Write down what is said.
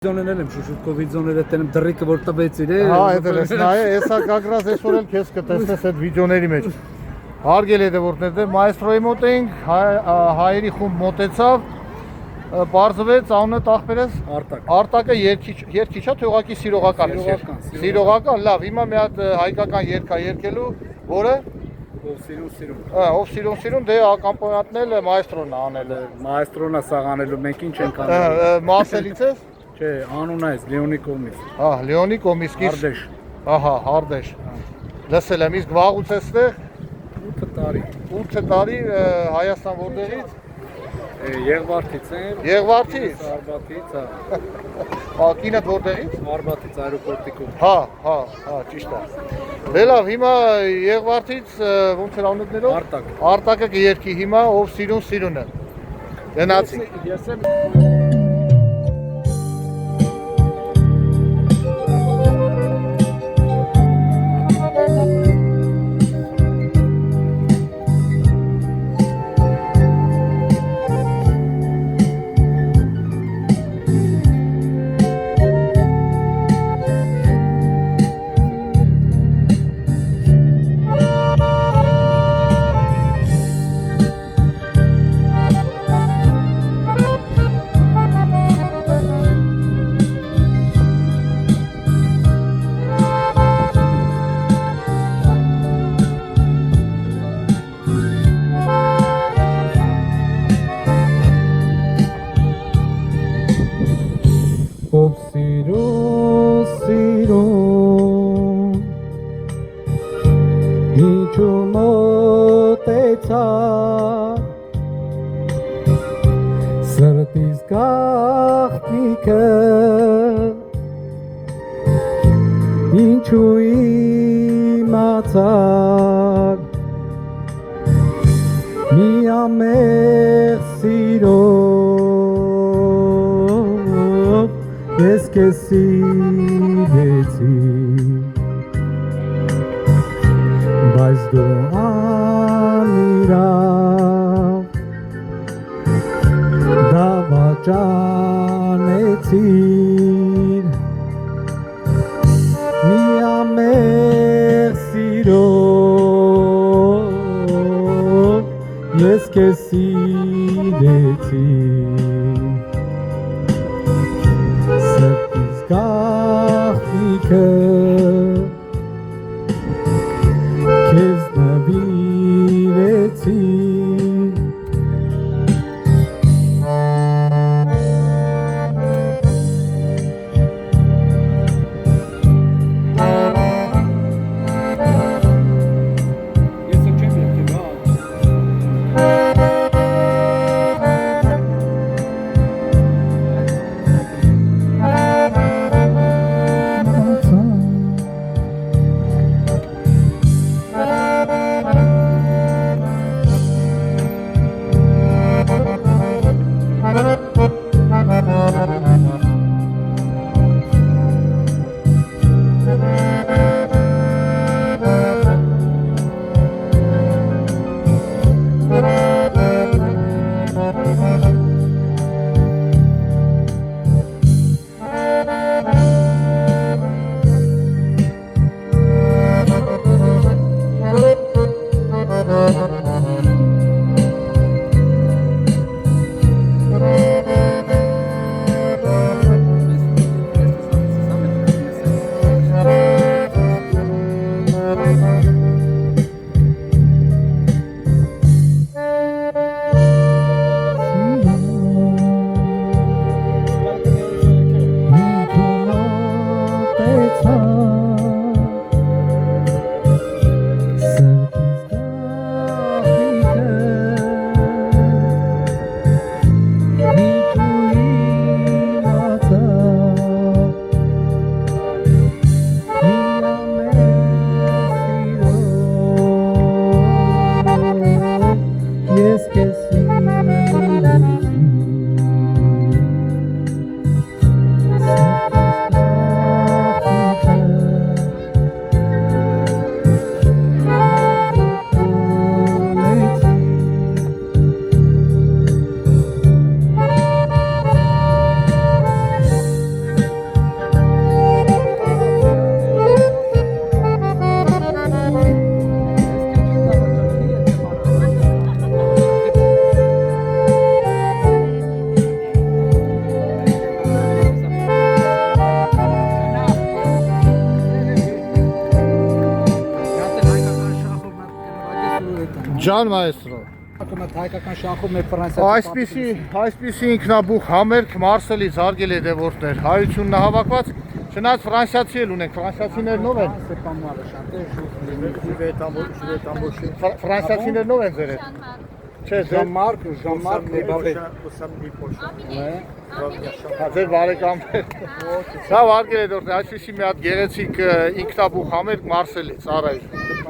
Վիդեոներ եմ շուշուտ վիդեոները տենեմ դրիկը որ տվեցիր Հա, էդելես նայ, էսա գագրած այսօր էլ քեզ կտեսնես այդ վիդեոների մեջ։ Հարգելի հետևորդներ, դե մայստրոյի մոտ էինք, հայերի խումբ մոտեցավ, բարձվեց անունը տախպերես Արտակը երկիչ է, թե ուղղակի սիրողական է։ Սիրողական, լավ, հիմա մի հատ հայկական երգ է երգելու, որը ով սիրուն, դե ակամպանիատն էլ մայստրոն է անել։ Մայստրոնը սաղ անելու մենք ինչ ենք անել։ Մարսելից ես։ Չէ, անունն է Լեոնի Կոմիս։ Հա, Լեոնի Կոմիս։ Հարդեշ։ Ահա, Հարդեշ։ Լսել եմ, իսկ վաղուց ես տեղ։ 8 տարի։ 8 տարի Հայաստան որտեղից։ Եղվարդից եմ։ Եղվարդից։ Արբաթից, հա։ Հա, կինդ որտեղից։ Արբաթից այրոպորտի կողմ։ Հա, ճիշտ է։ Դե լավ, հիմա Եղվարդից ոնց էր անուններով։ Արտակը կերքի հիմա ով սիրուն է։ Գնացինք։ Ով սիրուն Ինչու մոտեցա Սրտիս գաղտնիքը Ինչու իմացար Մի ամեղ սիրով Ես քեզ սիրեցի Բայց դու անիրավ դավաճանեցիր Մի ամեղ սիրով Ես քեզ սիրեցի Սրտիս գաղտնիքը Քեզ նվիրեցի Ջան մայստրո։ Ակումբ հայկական շախում է ֆրանսիացի։ Այսպիսի ինքնաբուխ համերգ Մարսելից հարգելի դեպորտներ, հայությունն հավաքված, չնայած ֆրանսիացի էլ ունենք, ֆրանսիացիներն ով են։ Ֆրանսիացիներն ով են ձեր հետ։ Չէ, Jean-Marc Nebavet։ Ձեր բարեկամներ։ Սա հարգելի դեպորտներ, այսպիսի մի հատ գեղեցիկ ինքնաբուխ համերգ Մարսելից, առայժմ։